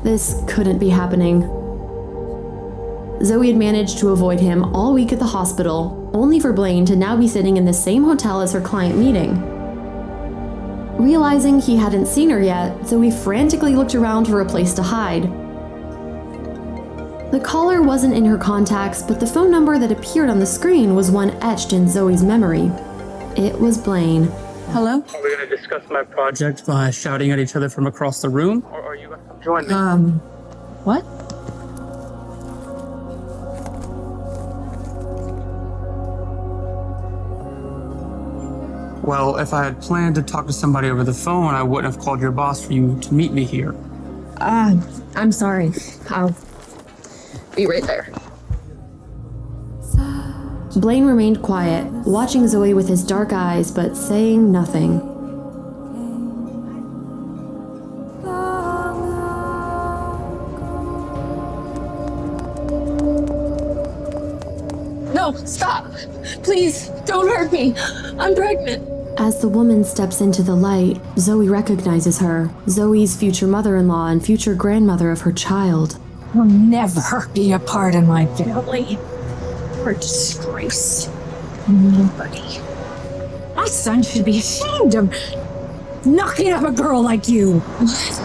This couldn't be happening. Zoey had managed to avoid him all week at the hospital, only for Blaine to now be sitting in the same hotel as her client meeting. Realizing he hadn't seen her yet, Zoey frantically looked around for a place to hide. The caller wasn't in her contacts, but the phone number that appeared on the screen was one etched in Zoey's memory. It was Blaine. Hello? Are we going to discuss my project by shouting at each other from across the room? Or are you going to join me? What? Well, if I had planned to talk to somebody over the phone, I wouldn't have called your boss for you to meet me here. I'm sorry. I'll be right there. Blaine remained quiet, watching Zoey with his dark eyes, but saying nothing. No, stop! Please, don't hurt me. I'm pregnant. As the woman steps into the light, Zoey recognizes her, Zoey's future mother-in-law and future grandmother of her child. Will never be a part of my family. Or disgrace. Nobody. My son should be ashamed of knocking up a girl like you. What?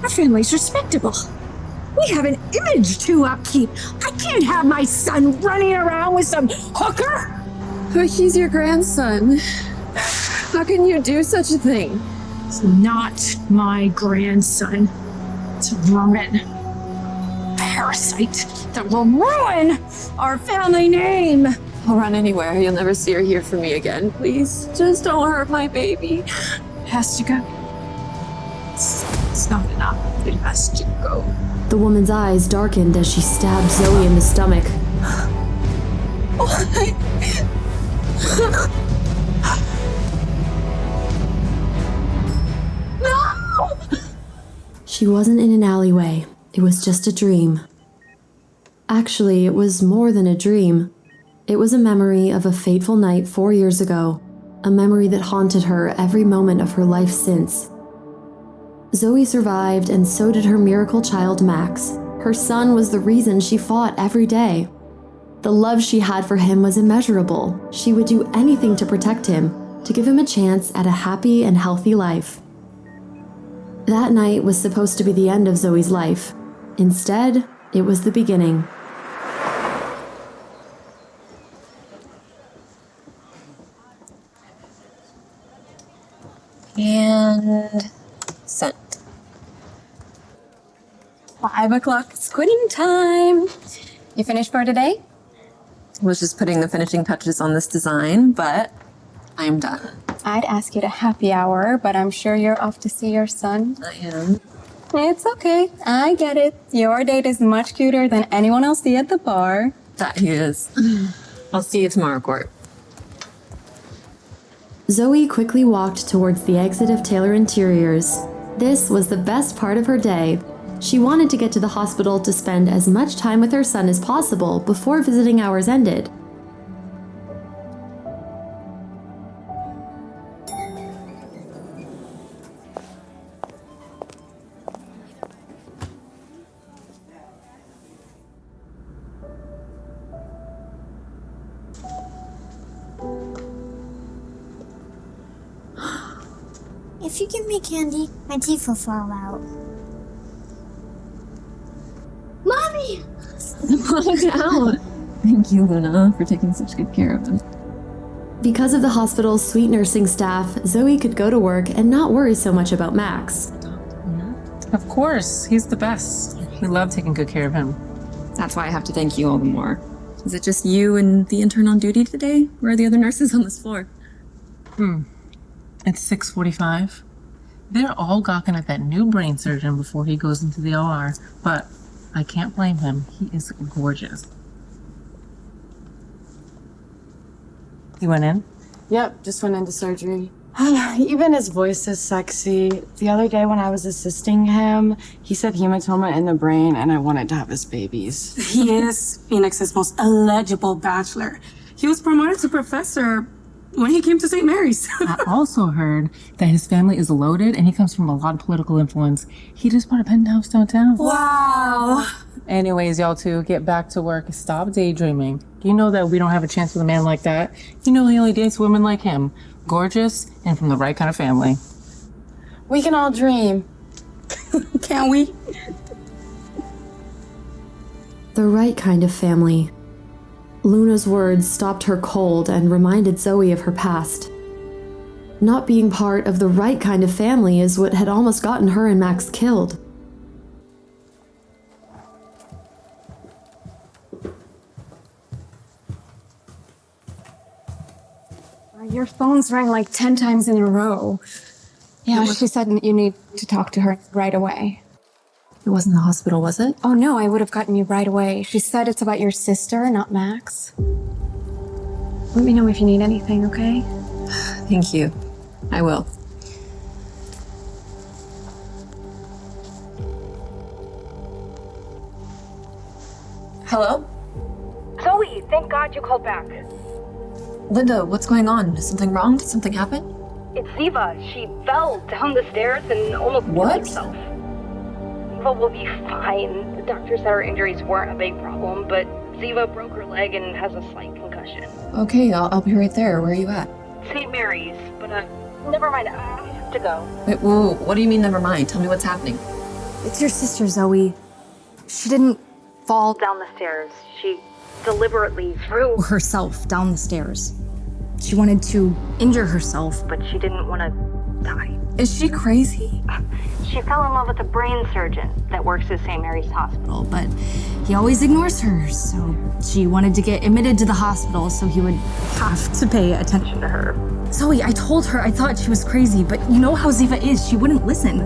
Our family's respectable. We have an image to upkeep. I can't have my son running around with some hooker. But he's your grandson. How can you do such a thing? It's not my grandson. It's a vermin. Parasite that will ruin our family name. I'll run anywhere. You'll never see or hear from me again. Please, just don't hurt my baby. It has to go. It's not enough. It has to go. The woman's eyes darkened as she stabbed Zoey in the stomach. No! She wasn't in an alleyway. It was just a dream. Actually, it was more than a dream. It was a memory of a fateful night 4 years ago, a memory that haunted her every moment of her life since. Zoey survived, and so did her miracle child Max. Her son was the reason she fought every day. The love she had for him was immeasurable. She would do anything to protect him, to give him a chance at a happy and healthy life. That night was supposed to be the end of Zoey's life. Instead, it was the beginning. And sent. 5 o'clock, it's quitting time. You finished for today? Was just putting the finishing touches on this design, but I'm done. I'd ask you to happy hour, but I'm sure you're off to see your son. I am. It's okay. I get it. Your date is much cuter than anyone I'll see at the bar. That he is. I'll see you tomorrow, Court. Zoey quickly walked towards the exit of Taylor Interiors. This was the best part of her day. She wanted to get to the hospital to spend as much time with her son as possible before visiting hours ended. If you give me candy, my teeth will fall out. Mommy! Calm down. Thank you, Luna, for taking such good care of him. Because of the hospital's sweet nursing staff, Zoey could go to work and not worry so much about Max. Of course, he's the best. We love taking good care of him. That's why I have to thank you all the more. Is it just you and the intern on duty today? Where are the other nurses on this floor? It's 6:45. They're all gawking at that new brain surgeon before he goes into the OR, but I can't blame him. He is gorgeous. You went in? Yep, just went into surgery. Even his voice is sexy. The other day when I was assisting him, he said hematoma in the brain and I wanted to have his babies. He is Phoenix's most eligible bachelor. He was promoted to professor when he came to St. Mary's. I also heard that his family is loaded and he comes from a lot of political influence. He just bought a penthouse downtown. Wow. Anyways, y'all two, get back to work. Stop daydreaming. You know that we don't have a chance with a man like that. You know he only dates women like him. Gorgeous and from the right kind of family. We can all dream. Can we? The right kind of family. Luna's words stopped her cold and reminded Zoey of her past. Not being part of the right kind of family is what had almost gotten her and Max killed. Your phone's rang like 10 times in a row. Yeah, she said you need to talk to her right away. It wasn't the hospital, was it? Oh no, I would have gotten you right away. She said it's about your sister, not Max. Let me know if you need anything, okay? Thank you. I will. Hello? Zoey, thank God you called back. Linda, what's going on? Is something wrong? Did something happen? It's Ziva. She fell down the stairs and almost killed What? herself. Ziva will be fine. The doctor said her injuries weren't a big problem, but Ziva broke her leg and has a slight concussion. Okay, I'll be right there. Where are you at? St. Mary's, but never mind. I have to go. Wait, whoa, what do you mean never mind? Tell me what's happening. It's your sister, Zoey. She didn't fall Down the stairs. She deliberately threw herself down the stairs. She wanted to injure herself, but she didn't want to die. Is she crazy? She fell in love with a brain surgeon that works at St. Mary's Hospital. but he always ignores her, so she wanted to get admitted to the hospital so he would have to pay attention to her. Zoey, I told her I thought she was crazy, but you know how Ziva is. She wouldn't listen.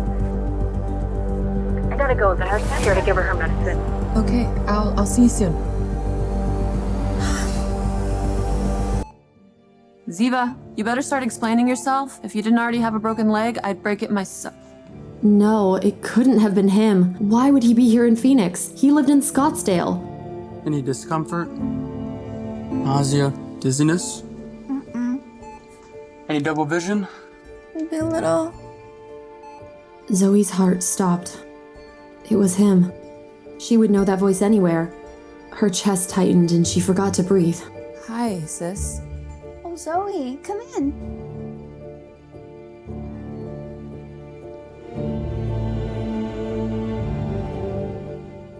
I gotta go. The nurse is here to give her medicine. Okay, I'll see you soon. Ziva, you better start explaining yourself. If you didn't already have a broken leg, I'd break it myself. No, it couldn't have been him. Why would he be here in Phoenix? He lived in Scottsdale. Any discomfort? Nausea? Dizziness? Any double vision? Maybe a little. Zoe's heart stopped. It was him. She would know that voice anywhere. Her chest tightened and she forgot to breathe. Hi, sis. Oh, Zoe, come in.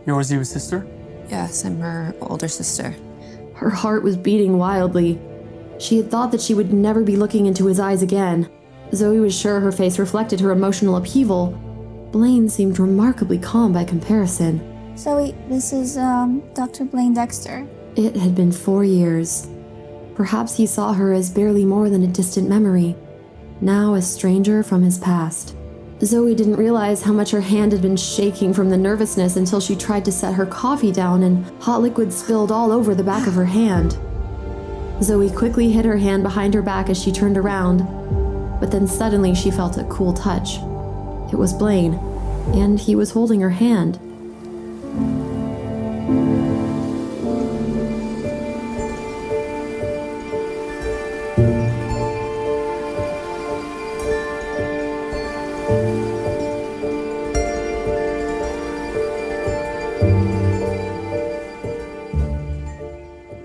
You're Ziva's sister? Yes, I'm her older sister. Her heart was beating wildly. She had thought that she would never be looking into his eyes again. Zoe was sure her face reflected her emotional upheaval. Blaine seemed remarkably calm by comparison. Zoe, this is, Dr. Blaine Dexter. It had been 4 years. Perhaps he saw her as barely more than a distant memory, now a stranger from his past. Zoe didn't realize how much her hand had been shaking from the nervousness until she tried to set her coffee down and hot liquid spilled all over the back of her hand. Zoe quickly hid her hand behind her back as she turned around, but then suddenly she felt a cool touch. It was Blaine, and he was holding her hand.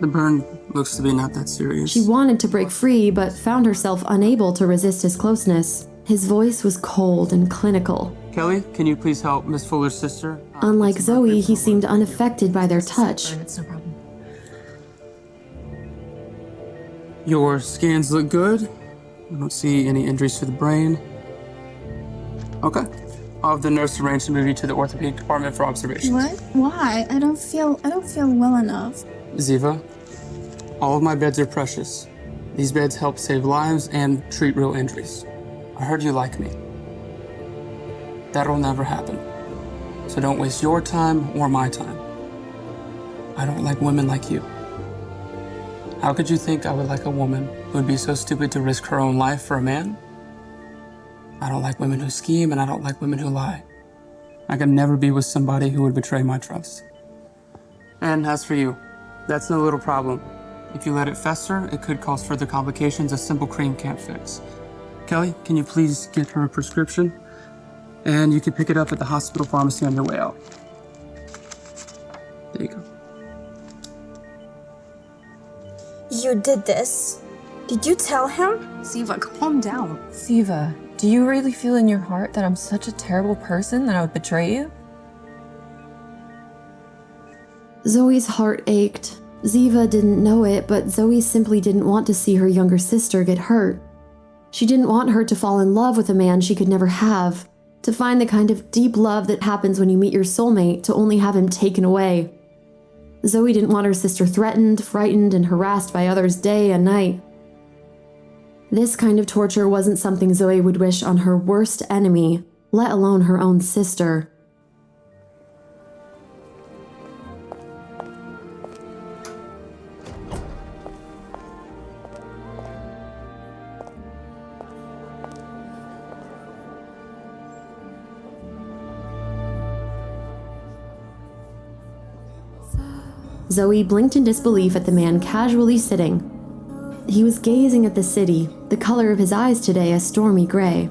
The burn looks to be not that serious. She wanted to break free, but found herself unable to resist his closeness. His voice was cold and clinical. Kelly, can you please help Miss Fuller's sister? Unlike Zoe, he seemed unaffected by their touch. It's no problem. Your scans look good. I don't see any injuries to the brain. Okay. I'll have the nurse arrange to move you to the orthopedic department for observation. What? Why? I don't feel well enough. Ziva, all of my beds are precious. These beds help save lives and treat real injuries. I heard you like me. That'll never happen. So don't waste your time or my time. I don't like women like you. How could you think I would like a woman who would be so stupid to risk her own life for a man? I don't like women who scheme, and I don't like women who lie. I could never be with somebody who would betray my trust. And as for you, that's no little problem. If you let it fester, it could cause further complications a simple cream can't fix. Kelly, can you please get her a prescription? And you can pick it up at the hospital pharmacy on your way out. There you go. You did this. Did you tell him? Ziva, calm down. Ziva, do you really feel in your heart that I'm such a terrible person that I would betray you? Zoe's heart ached. Ziva didn't know it, but Zoe simply didn't want to see her younger sister get hurt. She didn't want her to fall in love with a man she could never have, to find the kind of deep love that happens when you meet your soulmate, to only have him taken away. Zoe didn't want her sister threatened, frightened, and harassed by others day and night. This kind of torture wasn't something Zoe would wish on her worst enemy, let alone her own sister. Zoe blinked in disbelief at the man casually sitting. He was gazing at the city, the color of his eyes today a stormy gray.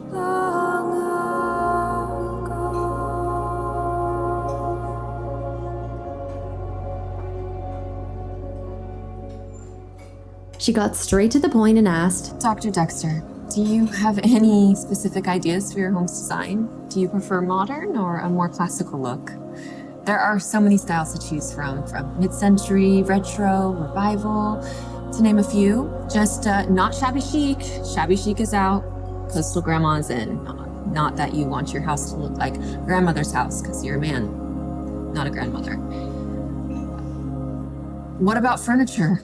She got straight to the point and asked, Dr. Dexter, do you have any specific ideas for your home's design? Do you prefer modern or a more classical look? There are so many styles to choose from mid-century, retro, revival, to name a few. Just not shabby chic. Shabby chic is out, coastal grandma is in. Not that you want your house to look like grandmother's house because you're a man, not a grandmother. What about furniture?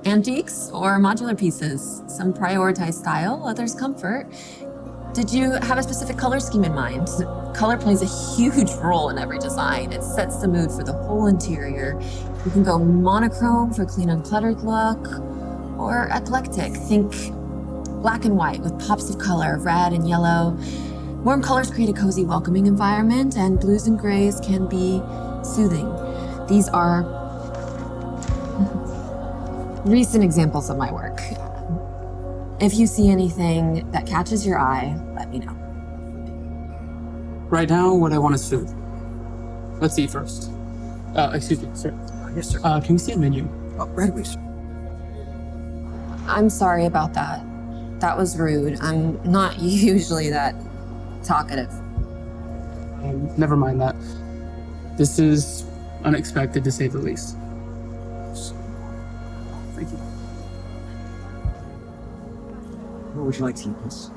Antiques or modular pieces? Some prioritize style, others comfort. Did you have a specific color scheme in mind? Color plays a huge role in every design. It sets the mood for the whole interior. You can go monochrome for a clean, uncluttered look, or eclectic. Think black and white with pops of color, red and yellow. Warm colors create a cozy, welcoming environment, and blues and grays can be soothing. These are recent examples of my work. If you see anything that catches your eye, let me know. Right now, what I want is food. Let's eat first. Excuse me, sir. Yes, sir. Can we see a menu? Right away, sir. I'm sorry about that. That was rude. I'm not usually that talkative. Never mind that. This is unexpected, to say the least. Thank you. What would you like to eat, miss?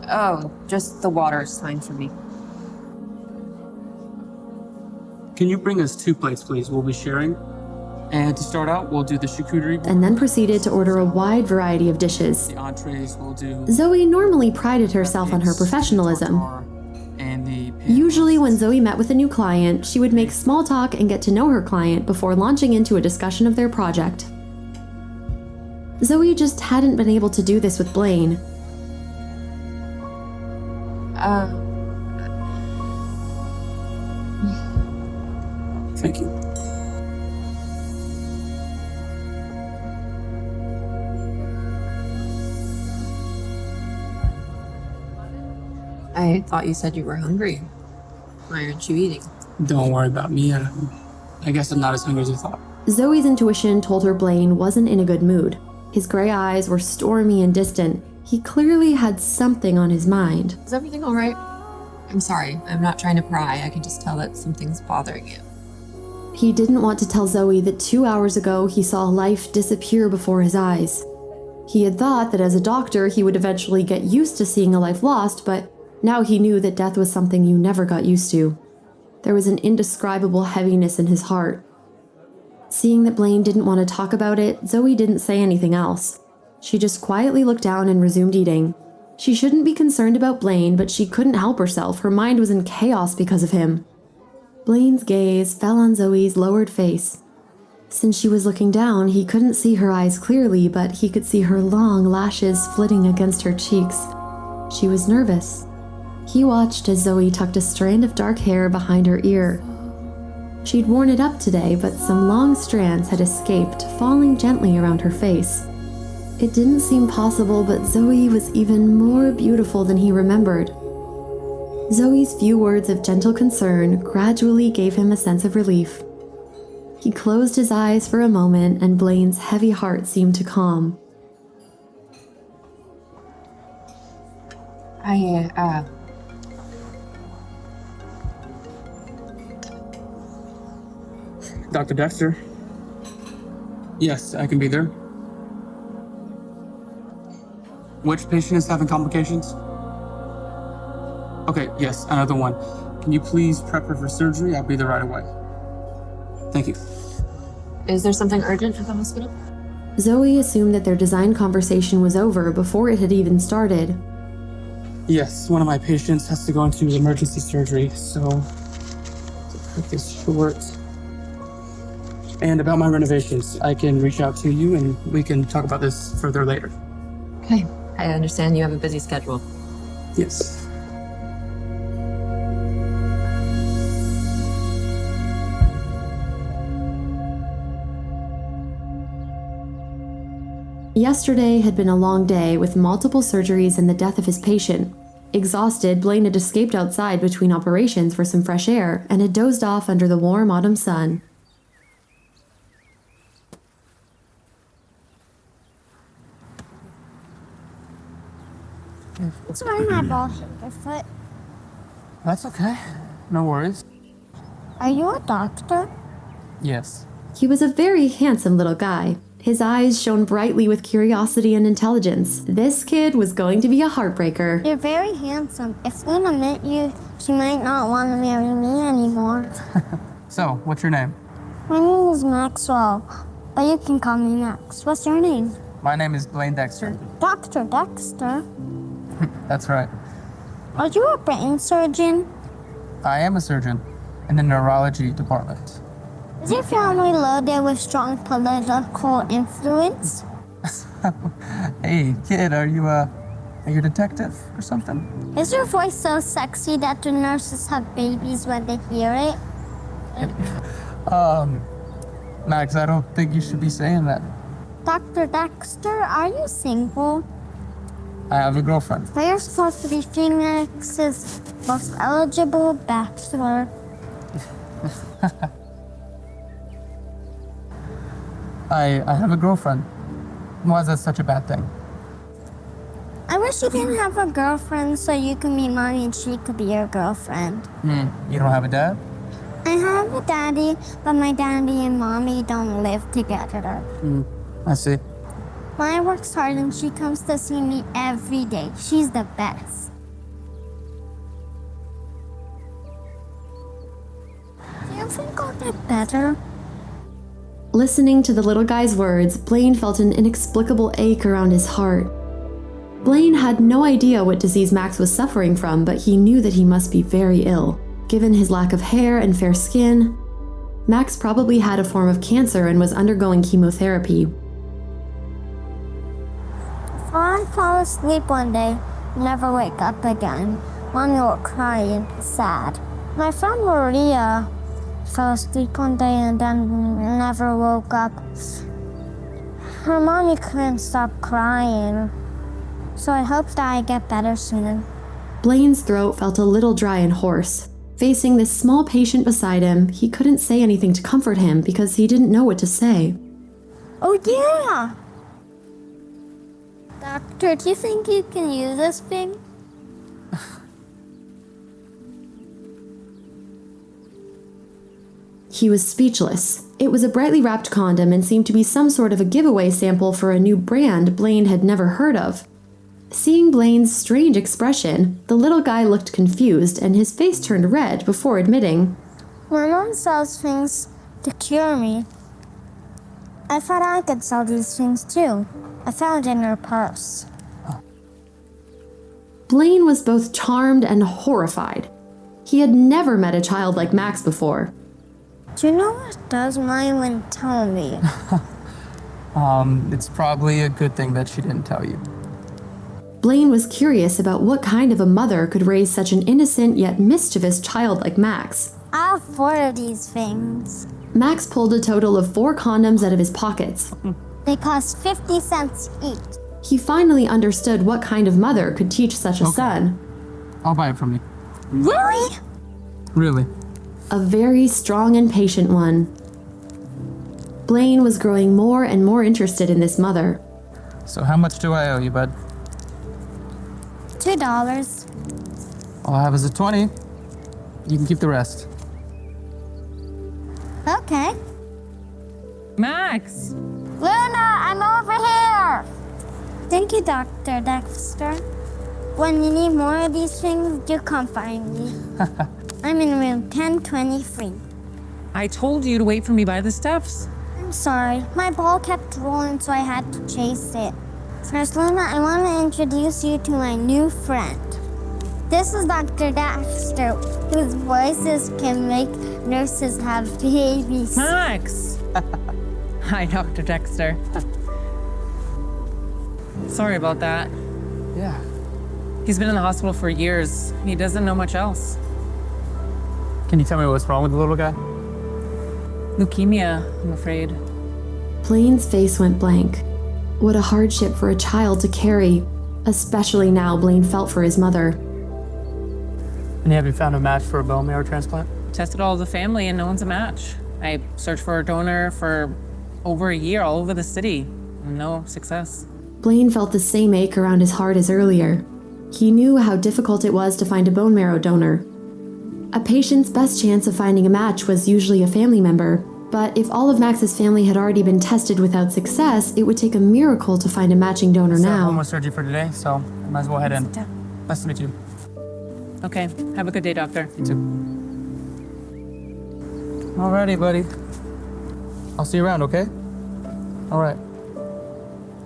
Oh, just the water is fine for me. Can you bring us 2 plates, please? We'll be sharing. And to start out, we'll do the charcuterie board. and then proceeded to order a wide variety of dishes. The entrees we'll do. Zoe normally prided herself on her professionalism. And the Usually when Zoe met with a new client, she would make small talk and get to know her client before launching into a discussion of their project. Zoe just hadn't been able to do this with Blaine. Thank you. I thought you said you were hungry. Why aren't you eating? Don't worry about me. I guess I'm not as hungry as you thought. Zoe's intuition told her Blaine wasn't in a good mood. His gray eyes were stormy and distant. He clearly had something on his mind. Is everything all right? I'm sorry. I'm not trying to pry. I can just tell that something's bothering you. He didn't want to tell Zoe that 2 hours ago he saw life disappear before his eyes. He had thought that as a doctor he would eventually get used to seeing a life lost, but now he knew that death was something you never got used to. There was an indescribable heaviness in his heart. Seeing that Blaine didn't want to talk about it, Zoe didn't say anything else. She just quietly looked down and resumed eating. She shouldn't be concerned about Blaine, but she couldn't help herself. Her mind was in chaos because of him. Blaine's gaze fell on Zoe's lowered face. Since she was looking down, he couldn't see her eyes clearly, but he could see her long lashes flitting against her cheeks. She was nervous. He watched as Zoe tucked a strand of dark hair behind her ear. She'd worn it up today, but some long strands had escaped, falling gently around her face. It didn't seem possible, but Zoey was even more beautiful than he remembered. Zoe's few words of gentle concern gradually gave him a sense of relief. He closed his eyes for a moment, and Blaine's heavy heart seemed to calm. Dr. Dexter? Yes, I can be there. Which patient is having complications? Okay, yes, another one. Can you please prep her for surgery? I'll be there right away. Thank you. Is there something urgent at the hospital? Zoey assumed that their design conversation was over before it had even started. Yes, one of my patients has to go into emergency surgery, so to cut this short. And about my renovations, I can reach out to you and we can talk about this further later. Okay, I understand you have a busy schedule. Yes. Yesterday had been a long day with multiple surgeries and the death of his patient. Exhausted, Blaine had escaped outside between operations for some fresh air and had dozed off under the warm autumn sun. Sorry, my ball hit your foot. That's okay. No worries. Are you a doctor? Yes. He was a very handsome little guy. His eyes shone brightly with curiosity and intelligence. This kid was going to be a heartbreaker. You're very handsome. If Luna met you, she might not want to marry me anymore. So, what's your name? My name is Maxwell, but you can call me Max. What's your name? My name is Blaine Dexter. Dr. Dexter. That's right. Are you a brain surgeon? I am a surgeon in the neurology department. Is your family loaded with strong political influence? Hey, kid, are you a detective or something? Is your voice so sexy that the nurses have babies when they hear it? Max, I don't think you should be saying that. Dr. Dexter, are you single? I have a girlfriend. So you're supposed to be Phoenix's most eligible bachelor. I have a girlfriend. Why is that such a bad thing? I wish you didn't have a girlfriend so you could meet mommy and she could be your girlfriend. You don't have a dad? I have a daddy, but my daddy and mommy don't live together. I see. Mine works hard and she comes to see me every day. She's the best. Do you think I'll get better? Listening to the little guy's words, Blaine felt an inexplicable ache around his heart. Blaine had no idea what disease Max was suffering from, but he knew that he must be very ill. Given his lack of hair and fair skin, Max probably had a form of cancer and was undergoing chemotherapy. If I fall asleep one day, never wake up again, mommy will cry and be sad. My friend Maria fell asleep one day and then never woke up. Her mommy couldn't stop crying, so I hope that I get better soon. Blaine's throat felt a little dry and hoarse. Facing this small patient beside him, he couldn't say anything to comfort him because he didn't know what to say. Oh yeah! Doctor, do you think you can use this thing? He was speechless. It was a brightly wrapped condom and seemed to be some sort of a giveaway sample for a new brand Blaine had never heard of. Seeing Blaine's strange expression, the little guy looked confused and his face turned red before admitting, My mom sells things to cure me. I thought I could sell these things too. I found it in her purse. Blaine was both charmed and horrified. He had never met a child like Max before. Do you know what does mine wouldn't tell me? It's probably a good thing that she didn't tell you. Blaine was curious about what kind of a mother could raise such an innocent yet mischievous child like Max. I have 4 of these things. Max pulled a total of 4 condoms out of his pockets. They cost 50 cents each. He finally understood what kind of mother could teach such a son. I'll buy it from you. Really? Really? A very strong and patient one. Blaine was growing more and more interested in this mother. So how much do I owe you, bud? $2. All I have is a 20. You can keep the rest. Okay. Max! Luna, I'm over here! Thank you, Dr. Dexter. When you need more of these things, you come find me. I'm in room 1023. I told you to wait for me by the steps. I'm sorry. My ball kept rolling, so I had to chase it. Nurse Luna, I want to introduce you to my new friend. This is Dr. Dexter, whose voices can make nurses have babies. Max! Hi, Dr. Dexter. Sorry about that. Yeah. He's been in the hospital for years. He doesn't know much else. Can you tell me what's wrong with the little guy? Leukemia, I'm afraid. Blaine's face went blank. What a hardship for a child to carry, especially now Blaine felt for his mother. And have you found a match for a bone marrow transplant? Tested all of the family and no one's a match. I searched for a donor for over a year all over the city. No success. Blaine felt the same ache around his heart as earlier. He knew how difficult it was to find a bone marrow donor. A patient's best chance of finding a match was usually a family member, but if all of Max's family had already been tested without success, it would take a miracle to find a matching donor now. Almost surgery for today, so I might as well head in. Nice to meet you. Okay, have a good day, doctor. You too. Alrighty, buddy. I'll see you around, okay? All right.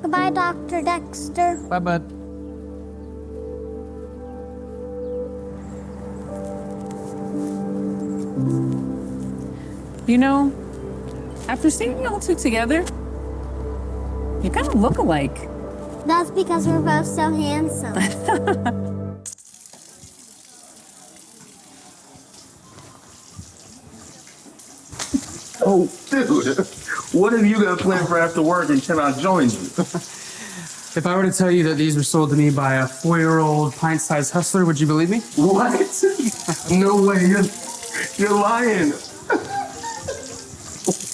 Goodbye, Dr. Dexter. Bye, bud. You know, after seeing you all two together, you kind of look alike. That's because we're both so handsome. Oh, dude, what have you got planned for after work and can I join you? If I were to tell you that these were sold to me by a 4-year-old pint-sized hustler, would you believe me? What? No way, you're lying.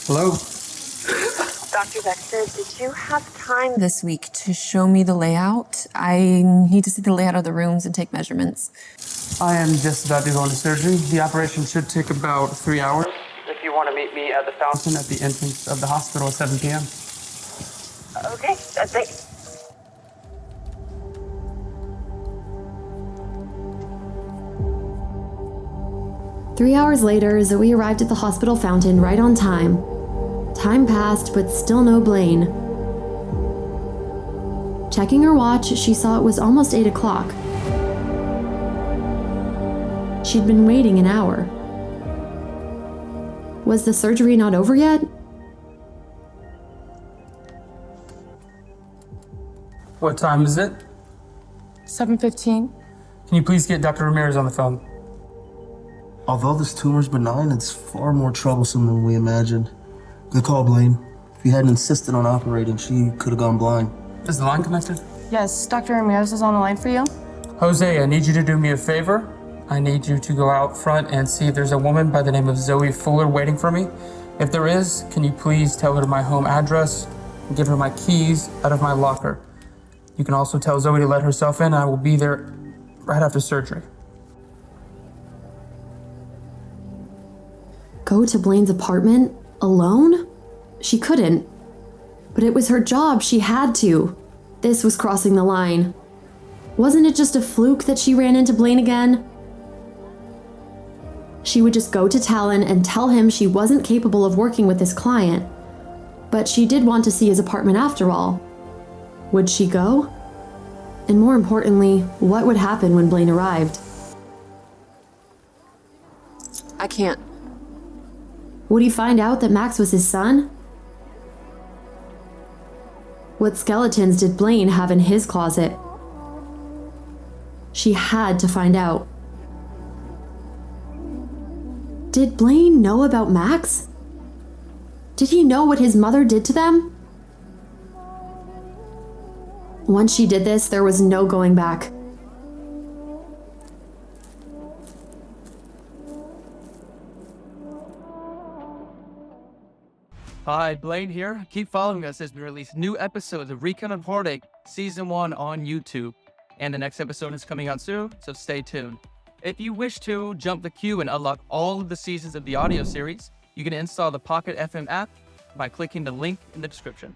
Hello? Dr. Dexter, did you have time this week to show me the layout? I need to see the layout of the rooms and take measurements. I am just about to go into surgery. The operation should take about 3 hours. If you want to meet me at the fountain at the entrance of the hospital at 7 p.m. Okay, thanks. Three hours later, Zoey arrived at the hospital fountain right on time. Time passed, but still no Blaine. Checking her watch, she saw it was almost 8 o'clock. She'd been waiting an hour. Was the surgery not over yet? What time is it? 7:15. Can you please get Dr. Ramirez on the phone? Although this tumor's benign, it's far more troublesome than we imagined. Good call, Blaine. If you hadn't insisted on operating, she could have gone blind. Is the line connected? Yes, Dr. Ramirez is on the line for you. Jose, I need you to do me a favor. I need you to go out front and see if there's a woman by the name of Zoey Fuller waiting for me. If there is, can you please tell her my home address and give her my keys out of my locker? You can also tell Zoey to let herself in. I will be there right after surgery. Go to Blaine's apartment? Alone? She couldn't. But it was her job, she had to. This was crossing the line. Wasn't it just a fluke that she ran into Blaine again? She would just go to Talon and tell him she wasn't capable of working with this client. But she did want to see his apartment after all. Would she go? And more importantly, what would happen when Blaine arrived? I can't. Would he find out that Max was his son? What skeletons did Blaine have in his closet? She had to find out. Did Blaine know about Max? Did he know what his mother did to them? Once she did this, there was no going back. Hi, Blaine here. Keep following us as we release new episodes of Recon of Heartache Season 1 on YouTube. And the next episode is coming out soon, so stay tuned. If you wish to jump the queue and unlock all of the seasons of the audio series, you can install the Pocketfm app by clicking the link in the description.